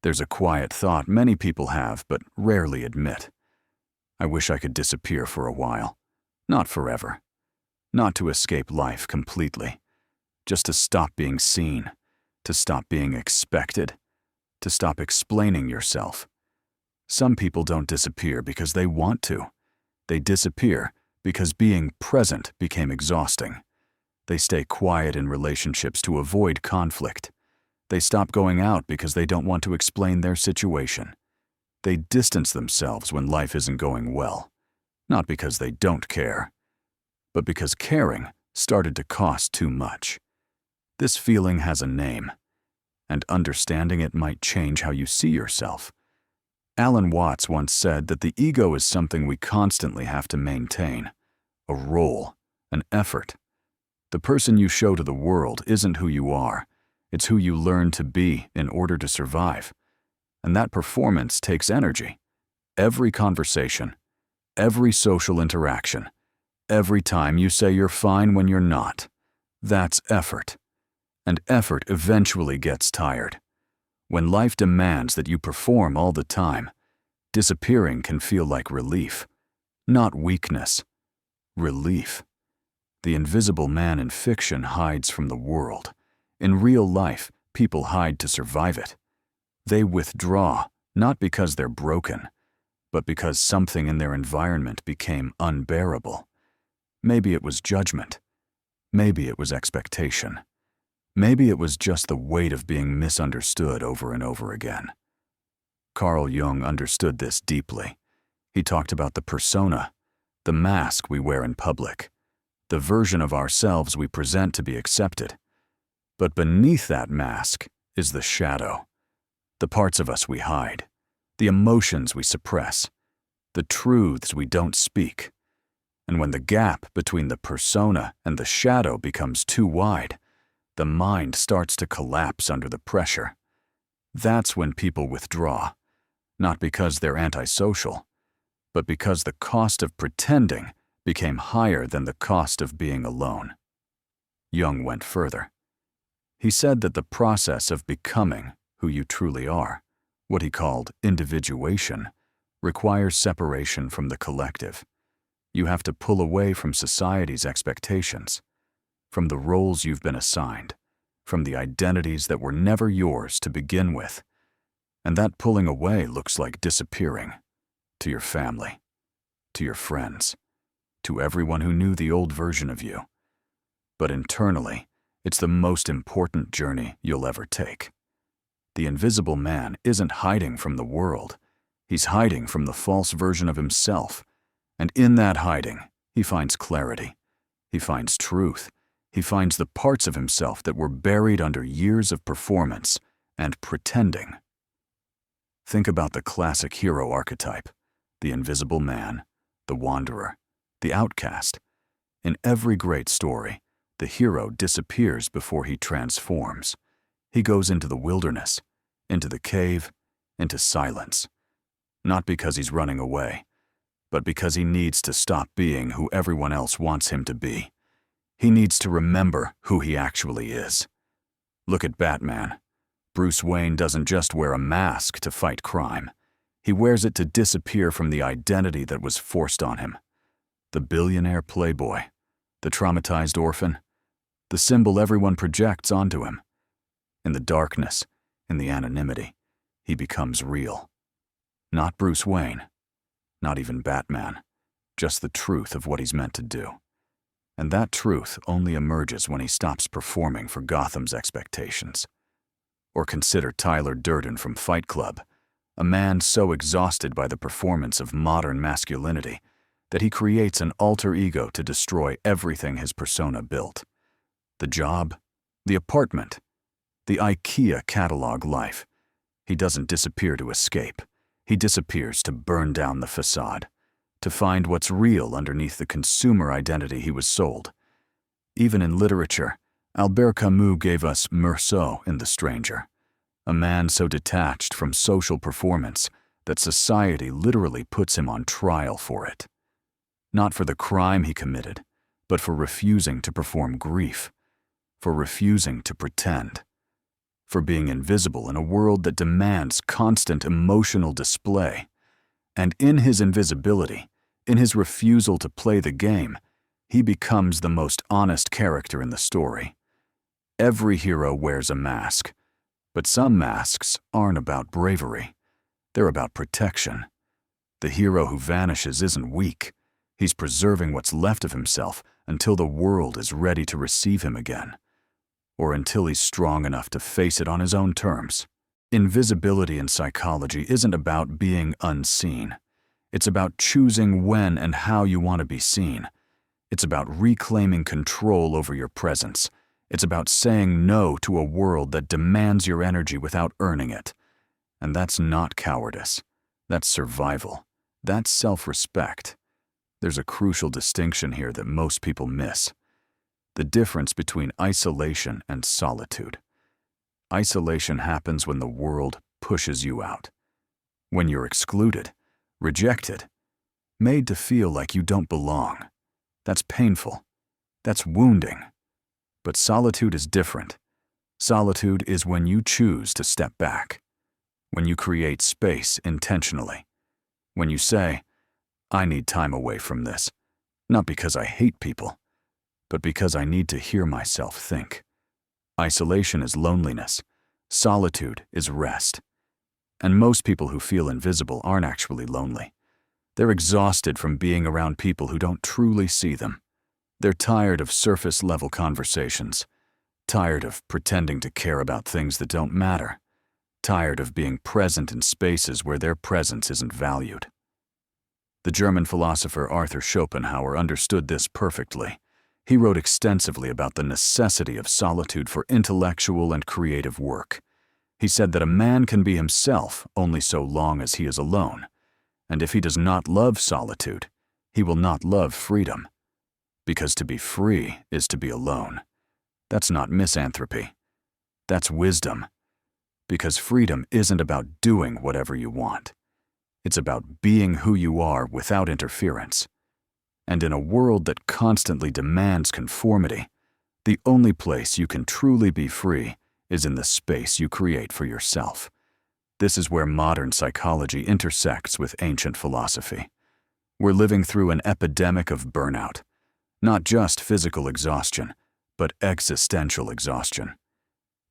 There's a quiet thought many people have but rarely admit. I wish I could disappear for a while. Not forever. Not to escape life completely. Just to stop being seen. To stop being expected. To stop explaining yourself. Some people don't disappear because they want to. They disappear because being present became exhausting. They stay quiet in relationships to avoid conflict. They stop going out because they don't want to explain their situation. They distance themselves when life isn't going well, not because they don't care, but because caring started to cost too much. This feeling has a name, and understanding it might change how you see yourself. Alan Watts once said that the ego is something we constantly have to maintain, a role, an effort. The person you show to the world isn't who you are. It's who you learn to be in order to survive. And that performance takes energy. Every conversation, every social interaction, every time you say you're fine when you're not. That's effort. And effort eventually gets tired. When life demands that you perform all the time, disappearing can feel like relief. Not weakness. Relief. The invisible man in fiction hides from the world. In real life, people hide to survive it. They withdraw, not because they're broken, but because something in their environment became unbearable. Maybe it was judgment. Maybe it was expectation. Maybe it was just the weight of being misunderstood over and over again. Carl Jung understood this deeply. He talked about the persona, the mask we wear in public, the version of ourselves we present to be accepted. But beneath that mask is the shadow, the parts of us we hide, the emotions we suppress, the truths we don't speak. And when the gap between the persona and the shadow becomes too wide, the mind starts to collapse under the pressure. That's when people withdraw, not because they're antisocial, but because the cost of pretending became higher than the cost of being alone. Jung went further. He said that the process of becoming who you truly are, what he called individuation, requires separation from the collective. You have to pull away from society's expectations, from the roles you've been assigned, from the identities that were never yours to begin with. And that pulling away looks like disappearing to your family, to your friends, to everyone who knew the old version of you. But internally, it's the most important journey you'll ever take. The invisible man isn't hiding from the world. He's hiding from the false version of himself. And in that hiding, he finds clarity. He finds truth. He finds the parts of himself that were buried under years of performance and pretending. Think about the classic hero archetype, the invisible man, the wanderer, the outcast. In every great story, the hero disappears before he transforms. He goes into the wilderness, into the cave, into silence. Not because he's running away, but because he needs to stop being who everyone else wants him to be. He needs to remember who he actually is. Look at Batman. Bruce Wayne doesn't just wear a mask to fight crime. He wears it to disappear from the identity that was forced on him. The billionaire playboy, the traumatized orphan, the symbol everyone projects onto him. In the darkness, in the anonymity, he becomes real. Not Bruce Wayne, not even Batman, just the truth of what he's meant to do. And that truth only emerges when he stops performing for Gotham's expectations. Or consider Tyler Durden from Fight Club, a man so exhausted by the performance of modern masculinity that he creates an alter ego to destroy everything his persona built. The job, the apartment, the IKEA catalog life. He doesn't disappear to escape. He disappears to burn down the facade, to find what's real underneath the consumer identity he was sold. Even in literature, Albert Camus gave us Meursault in The Stranger, a man so detached from social performance that society literally puts him on trial for it. Not for the crime he committed, but for refusing to perform grief, for refusing to pretend, for being invisible in a world that demands constant emotional display. And in his invisibility, in his refusal to play the game, he becomes the most honest character in the story. Every hero wears a mask, but some masks aren't about bravery. They're about protection. The hero who vanishes isn't weak. He's preserving what's left of himself until the world is ready to receive him again, or until he's strong enough to face it on his own terms. Invisibility in psychology isn't about being unseen. It's about choosing when and how you want to be seen. It's about reclaiming control over your presence. It's about saying no to a world that demands your energy without earning it. And that's not cowardice. That's survival. That's self-respect. There's a crucial distinction here that most people miss. The difference between isolation and solitude. Isolation happens when the world pushes you out. When you're excluded, rejected, made to feel like you don't belong. That's painful. That's wounding. But solitude is different. Solitude is when you choose to step back. When you create space intentionally. When you say, I need time away from this, not because I hate people, but because I need to hear myself think. Isolation is loneliness. Solitude is rest. And most people who feel invisible aren't actually lonely. They're exhausted from being around people who don't truly see them. They're tired of surface-level conversations, tired of pretending to care about things that don't matter, tired of being present in spaces where their presence isn't valued. The German philosopher Arthur Schopenhauer understood this perfectly. He wrote extensively about the necessity of solitude for intellectual and creative work. He said that a man can be himself only so long as he is alone, and if he does not love solitude, he will not love freedom. Because to be free is to be alone. That's not misanthropy. That's wisdom. Because freedom isn't about doing whatever you want. It's about being who you are without interference. And in a world that constantly demands conformity, the only place you can truly be free is in the space you create for yourself. This is where modern psychology intersects with ancient philosophy. We're living through an epidemic of burnout. Not just physical exhaustion, but existential exhaustion.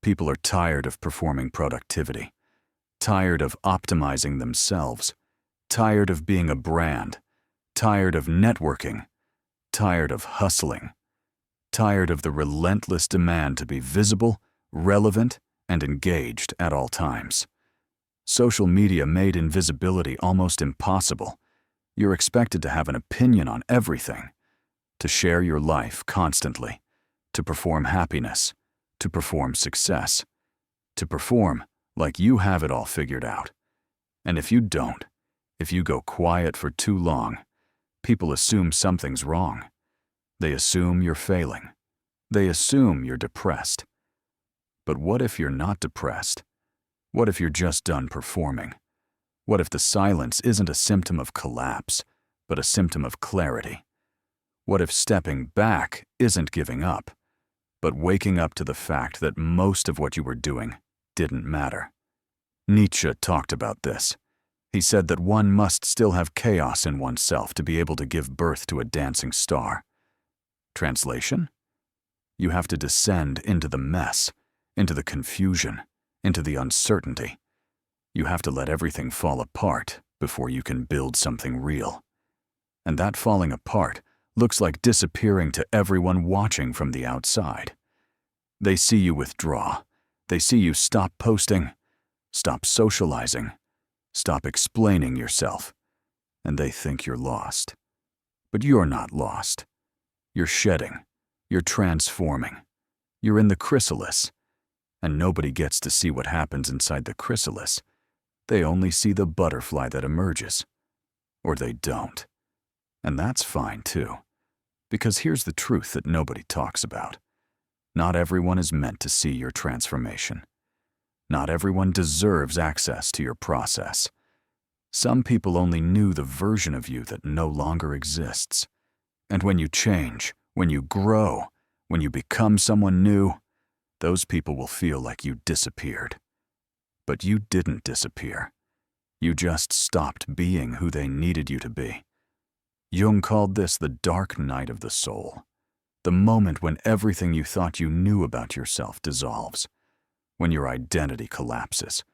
People are tired of performing productivity, tired of optimizing themselves, tired of being a brand, tired of networking, tired of hustling, tired of the relentless demand to be visible, relevant, and engaged at all times. Social media made invisibility almost impossible. You're expected to have an opinion on everything, to share your life constantly, to perform happiness, to perform success, to perform like you have it all figured out. And if you don't, if you go quiet for too long, people assume something's wrong. They assume you're failing. They assume you're depressed. But what if you're not depressed? What if you're just done performing? What if the silence isn't a symptom of collapse, but a symptom of clarity? What if stepping back isn't giving up, but waking up to the fact that most of what you were doing didn't matter? Nietzsche talked about this. He said that one must still have chaos in oneself to be able to give birth to a dancing star. Translation? You have to descend into the mess, into the confusion, into the uncertainty. You have to let everything fall apart before you can build something real. And that falling apart looks like disappearing to everyone watching from the outside. They see you withdraw. They see you stop posting, stop socializing, stop explaining yourself, and they think you're lost. But you're not lost. You're shedding. You're transforming. You're in the chrysalis. And nobody gets to see what happens inside the chrysalis. They only see the butterfly that emerges. Or they don't. And that's fine too. Because here's the truth that nobody talks about. Not everyone is meant to see your transformation. Not everyone deserves access to your process. Some people only knew the version of you that no longer exists. And when you change, when you grow, when you become someone new, those people will feel like you disappeared. But you didn't disappear. You just stopped being who they needed you to be. Jung called this the dark night of the soul, the moment when everything you thought you knew about yourself dissolves, when your identity collapses,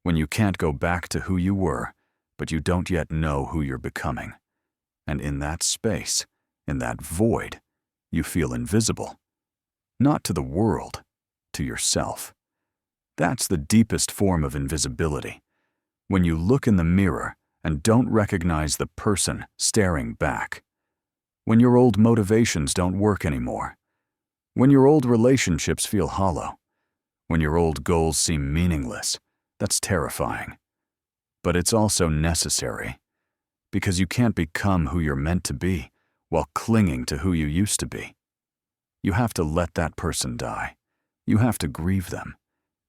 when you can't go back to who you were, but you don't yet know who you're becoming. And in that space, in that void, you feel invisible. Not to the world, to yourself. That's the deepest form of invisibility. When you look in the mirror and don't recognize the person staring back. When your old motivations don't work anymore. When your old relationships feel hollow. When your old goals seem meaningless. That's terrifying. But it's also necessary, because you can't become who you're meant to be while clinging to who you used to be. You have to let that person die. You have to grieve them.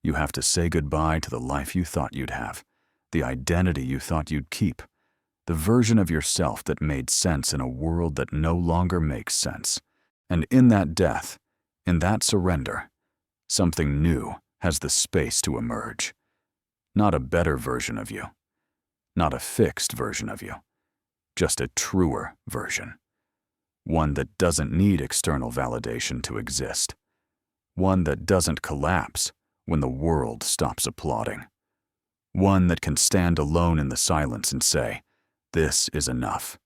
You have to say goodbye to the life you thought you'd have, the identity you thought you'd keep, the version of yourself that made sense in a world that no longer makes sense. And in that death, in that surrender, something new has the space to emerge. Not a better version of you, not a fixed version of you, just a truer version. One that doesn't need external validation to exist. One that doesn't collapse when the world stops applauding. One that can stand alone in the silence and say, "This is enough.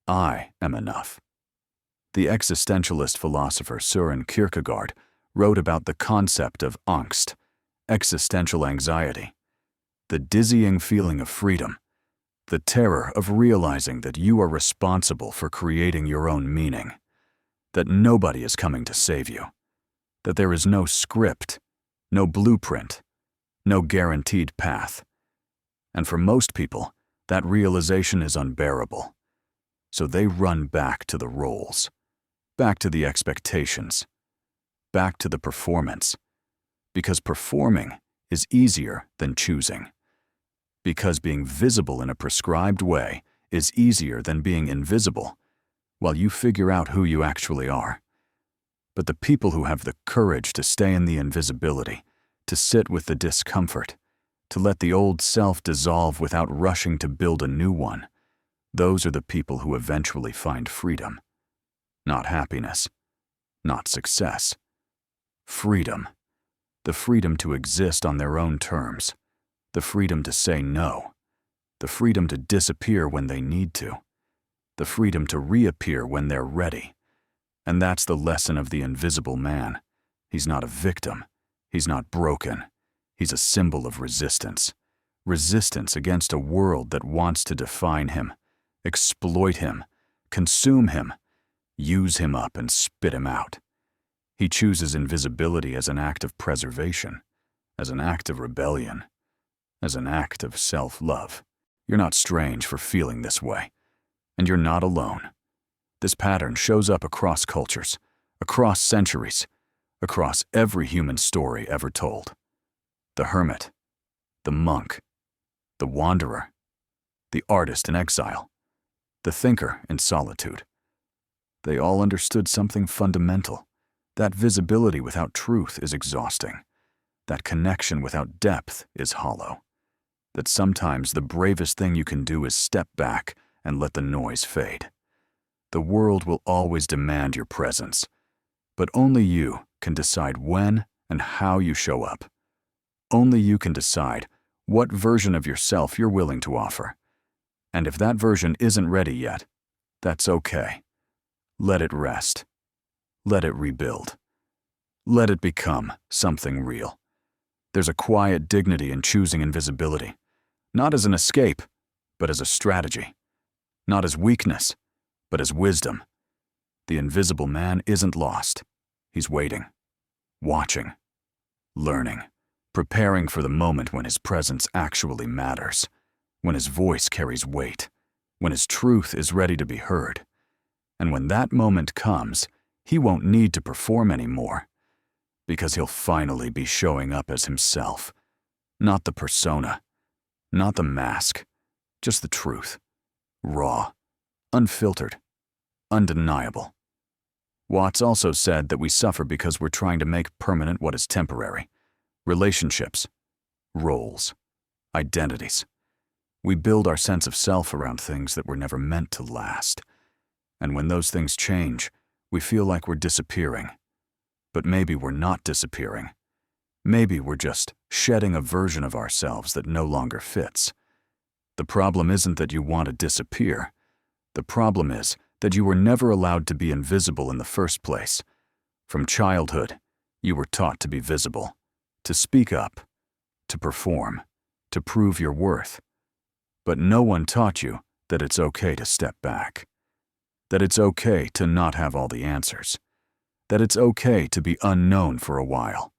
I am enough." The existentialist philosopher Søren Kierkegaard wrote about the concept of angst, existential anxiety, the dizzying feeling of freedom, the terror of realizing that you are responsible for creating your own meaning, that nobody is coming to save you, that there is no script, no blueprint, no guaranteed path. And for most people, that realization is unbearable. So they run back to the roles, back to the expectations, back to the performance, because performing is easier than choosing. Because being visible in a prescribed way is easier than being invisible, while you figure out who you actually are. But the people who have the courage to stay in the invisibility, to sit with the discomfort, to let the old self dissolve without rushing to build a new one, those are the people who eventually find freedom. Not happiness, not success. Freedom. The freedom to exist on their own terms. The freedom to say no. The freedom to disappear when they need to. The freedom to reappear when they're ready. And that's the lesson of the invisible man. He's not a victim. He's not broken. He's a symbol of resistance. Resistance against a world that wants to define him, exploit him, consume him, use him up and spit him out. He chooses invisibility as an act of preservation, as an act of rebellion, as an act of self-love. You're not strange for feeling this way, and you're not alone. This pattern shows up across cultures, across centuries, across every human story ever told. The hermit, the monk, the wanderer, the artist in exile, the thinker in solitude. They all understood something fundamental. That visibility without truth is exhausting. That connection without depth is hollow. That sometimes the bravest thing you can do is step back and let the noise fade. The world will always demand your presence, but only you can decide when and how you show up. Only you can decide what version of yourself you're willing to offer. And if that version isn't ready yet, that's okay. Let it rest. Let it rebuild. Let it become something real. There's a quiet dignity in choosing invisibility, not as an escape, but as a strategy. Not as weakness, but as wisdom. The invisible man isn't lost. He's waiting, watching, learning, preparing for the moment when his presence actually matters, when his voice carries weight, when his truth is ready to be heard. And when that moment comes, he won't need to perform anymore, because he'll finally be showing up as himself. Not the persona, not the mask, just the truth. Raw, unfiltered, undeniable. Watts also said that we suffer because we're trying to make permanent what is temporary. Relationships, roles, identities. We build our sense of self around things that were never meant to last. And when those things change, we feel like we're disappearing. But maybe we're not disappearing. Maybe we're just shedding a version of ourselves that no longer fits. The problem isn't that you want to disappear. The problem is that you were never allowed to be invisible in the first place. From childhood, you were taught to be visible, to speak up, to perform, to prove your worth. But no one taught you that it's okay to step back, that it's okay to not have all the answers, that it's okay to be unknown for a while.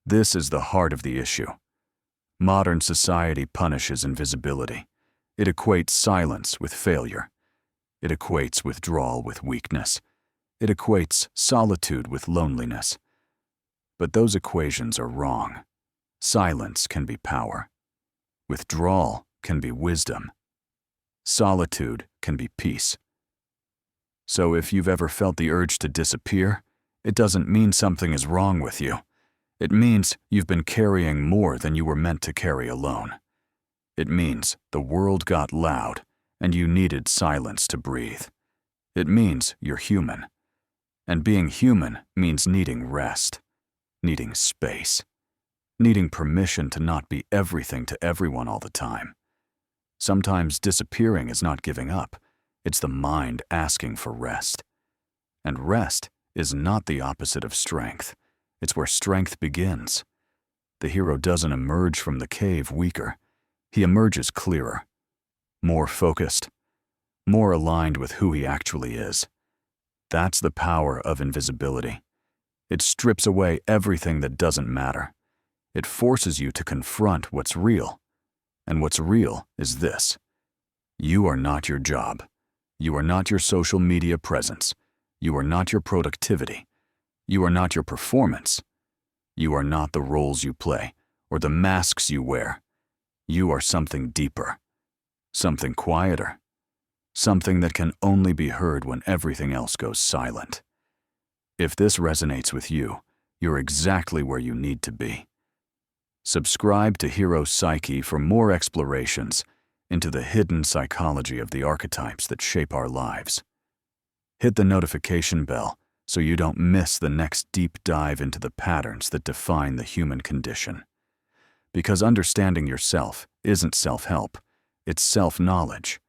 This is the heart of the issue. Modern society punishes invisibility. It equates silence with failure. It equates withdrawal with weakness. It equates solitude with loneliness. But those equations are wrong. Silence can be power. Withdrawal can be wisdom. Solitude can be peace. So if you've ever felt the urge to disappear, it doesn't mean something is wrong with you. It means you've been carrying more than you were meant to carry alone. It means the world got loud and you needed silence to breathe. It means you're human. And being human means needing rest, needing space, needing permission to not be everything to everyone all the time. Sometimes disappearing is not giving up. It's the mind asking for rest. And rest is not the opposite of strength. It's where strength begins. The hero doesn't emerge from the cave weaker. He emerges clearer, more focused, more aligned with who he actually is. That's the power of invisibility. It strips away everything that doesn't matter. It forces you to confront what's real. And what's real is this. You are not your job. You are not your social media presence. You are not your productivity. You are not your performance. You are not the roles you play or the masks you wear. You are something deeper, something quieter, something that can only be heard when everything else goes silent. If this resonates with you, you're exactly where you need to be. Subscribe to Hero Psyche for more explorations into the hidden psychology of the archetypes that shape our lives. Hit the notification bell so you don't miss the next deep dive into the patterns that define the human condition. Because understanding yourself isn't self-help, it's self-knowledge,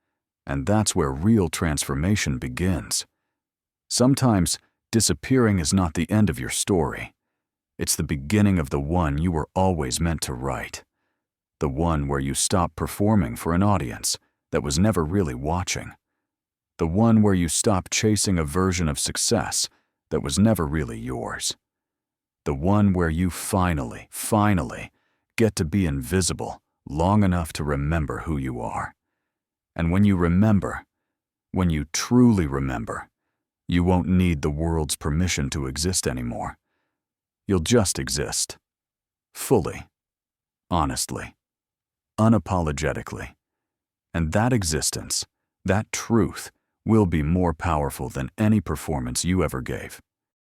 and that's where real transformation begins. Sometimes, disappearing is not the end of your story. It's the beginning of the one you were always meant to write. The one where you stop performing for an audience that was never really watching. The one where you stop chasing a version of success that was never really yours. The one where you finally get to be invisible long enough to remember who you are. And when you remember, when you truly remember, you won't need the world's permission to exist anymore. You'll just exist. Fully. Honestly. Unapologetically. And that existence, that truth, will be more powerful than any performance you ever gave.